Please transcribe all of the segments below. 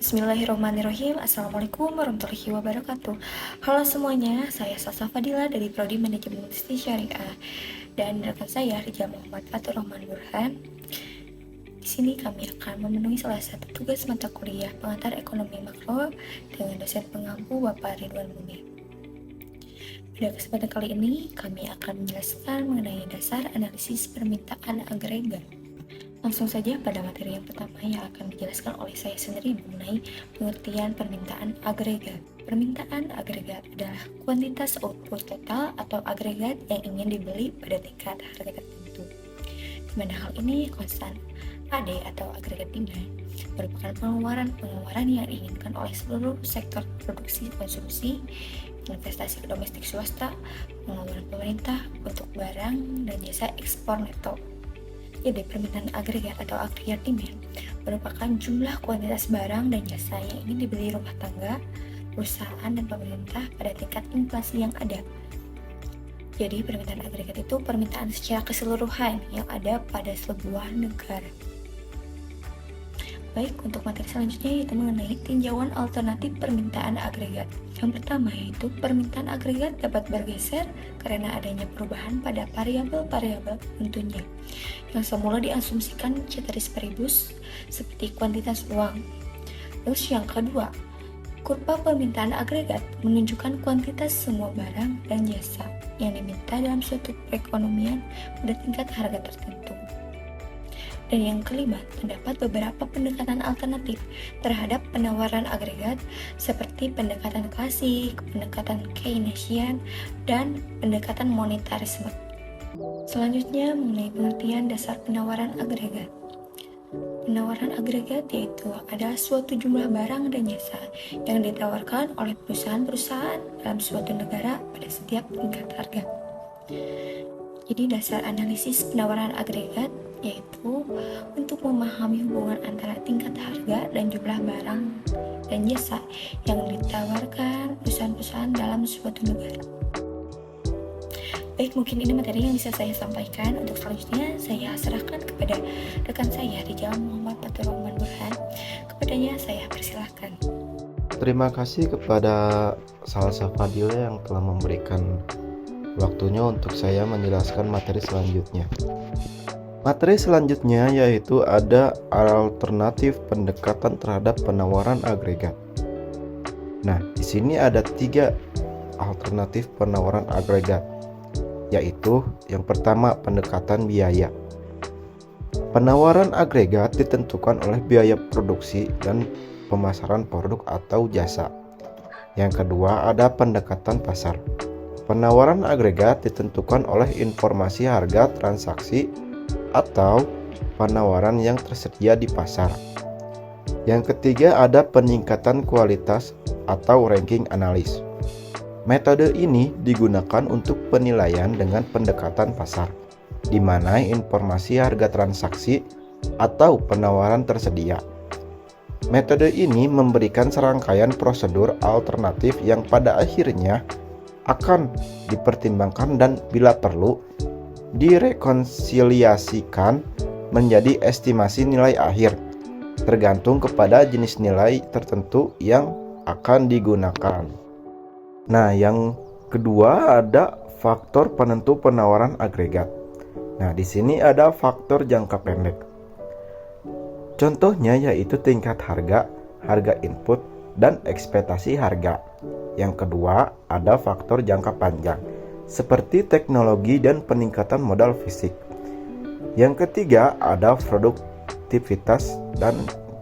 Bismillahirrahmanirrahim. Assalamualaikum warahmatullahi wabarakatuh. Halo semuanya, saya Salsa Fadila dari Prodi Manajemen Bisnis Syariah dan rekan saya Rijal Muhammad Fatur Rahman Burhan. Di sini kami akan memenuhi salah satu tugas mata kuliah pengantar ekonomi makro dengan dosen pengampu Bapak Ridwan Munir. Pada kesempatan kali ini, kami akan menjelaskan mengenai dasar analisis permintaan agregat. Langsung saja pada materi yang pertama yang akan dijelaskan oleh saya sendiri mengenai pengertian permintaan agregat. Permintaan agregat adalah kuantitas output total atau agregat yang ingin dibeli pada tingkat harga tertentu. Di mana hal ini konstan AD atau agregat demand merupakan pengeluaran yang diinginkan oleh seluruh sektor produksi konsumsi, investasi domestik swasta, pengeluaran pemerintah untuk barang dan jasa ekspor neto. Jadi permintaan agregat atau agregat demand merupakan jumlah kuantitas barang dan jasa yang ingin dibeli rumah tangga, perusahaan, dan pemerintah pada tingkat inflasi yang ada. Jadi permintaan agregat itu permintaan secara keseluruhan yang ada pada sebuah negara. Baik, untuk materi selanjutnya yaitu mengenai tinjauan alternatif permintaan agregat. Yang pertama yaitu permintaan agregat dapat bergeser karena adanya perubahan pada variabel-variabel tentunya yang semula diasumsikan ceteris paribus seperti kuantitas uang. Terus yang kedua, kurva permintaan agregat menunjukkan kuantitas semua barang dan jasa yang diminta dalam suatu perekonomian pada tingkat harga tertentu. Dan yang kelima, terdapat beberapa pendekatan alternatif terhadap penawaran agregat seperti pendekatan klasik, pendekatan Keynesian, dan pendekatan monetarisme. Selanjutnya mengenai pengertian dasar penawaran agregat. Penawaran agregat yaitu adalah suatu jumlah barang dan jasa yang ditawarkan oleh perusahaan-perusahaan dalam suatu negara pada setiap tingkat harga. Jadi dasar analisis penawaran agregat yaitu untuk memahami hubungan antara tingkat harga dan jumlah barang dan jasa yang ditawarkan perusahaan-perusahaan dalam suatu negara. Baik, mungkin ini materi yang bisa saya sampaikan. Untuk selanjutnya saya serahkan kepada rekan saya Rijal Muhammad Fatur Rahman Burhan. Kepadanya saya persilahkan. Terima kasih kepada Salsa Fadila yang telah memberikan waktunya untuk saya menjelaskan materi selanjutnya. Materi selanjutnya yaitu ada alternatif pendekatan terhadap penawaran agregat. Nah, di sini ada 3 alternatif penawaran agregat, yaitu yang pertama pendekatan biaya. Penawaran agregat ditentukan oleh biaya produksi dan pemasaran produk atau jasa. Yang kedua ada pendekatan pasar. Penawaran agregat ditentukan oleh informasi harga transaksi atau penawaran yang tersedia di pasar. Yang ketiga ada peningkatan kualitas atau ranking analis. Metode ini digunakan untuk penilaian dengan pendekatan pasar, di mana informasi harga transaksi atau penawaran tersedia. Metode ini memberikan serangkaian prosedur alternatif yang pada akhirnya akan dipertimbangkan dan bila perlu direkonsiliasikan menjadi estimasi nilai akhir, tergantung kepada jenis nilai tertentu yang akan digunakan. Nah, yang kedua ada faktor penentu penawaran agregat. Nah, di sini ada faktor jangka pendek. Contohnya yaitu tingkat harga, harga input, dan ekspektasi harga. Yang kedua ada faktor jangka panjang, seperti teknologi dan peningkatan modal fisik. Yang ketiga ada produktivitas dan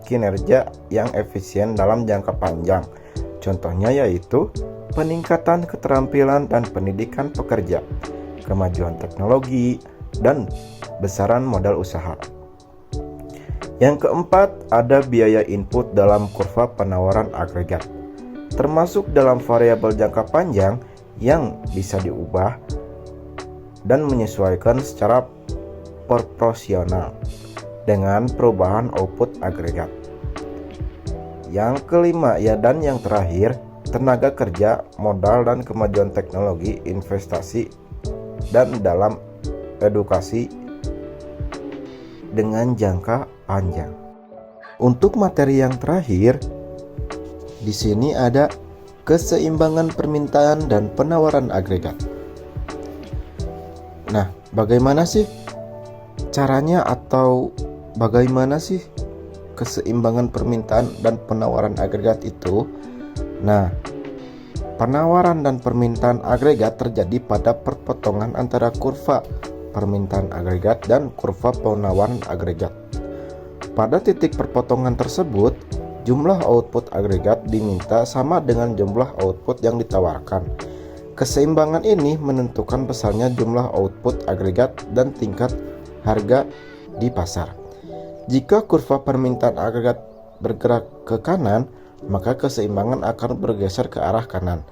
kinerja yang efisien dalam jangka panjang. Contohnya yaitu peningkatan keterampilan dan pendidikan pekerja, kemajuan teknologi, dan besaran modal usaha. Yang keempat ada biaya input dalam kurva penawaran agregat, termasuk dalam variabel jangka panjang yang bisa diubah dan menyesuaikan secara proporsional dengan perubahan output agregat. Yang kelima dan yang terakhir, tenaga kerja, modal dan kemajuan teknologi, investasi, dan dalam edukasi dengan jangka panjang. Untuk materi yang terakhir Di sini ada keseimbangan permintaan dan penawaran agregat. Nah, bagaimana sih caranya atau bagaimana sih keseimbangan permintaan dan penawaran agregat itu? Nah, penawaran dan permintaan agregat terjadi pada perpotongan antara kurva permintaan agregat dan kurva penawaran agregat. Pada titik perpotongan tersebut, jumlah output agregat diminta sama dengan jumlah output yang ditawarkan. Keseimbangan ini menentukan besarnya jumlah output agregat dan tingkat harga di pasar. Jika kurva permintaan agregat bergerak ke kanan, maka keseimbangan akan bergeser ke arah kanan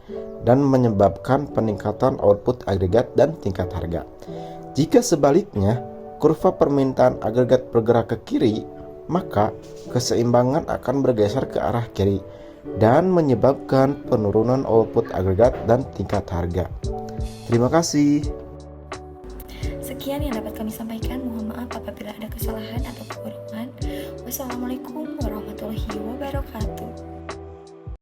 dan menyebabkan peningkatan output agregat dan tingkat harga. Jika sebaliknya, kurva permintaan agregat bergerak ke kiri, maka keseimbangan akan bergeser ke arah kiri dan menyebabkan penurunan output agregat dan tingkat harga. Terima kasih. Sekian yang dapat kami sampaikan. Mohon maaf apabila ada kesalahan atau kekurangan. Wassalamualaikum warahmatullahi wabarakatuh.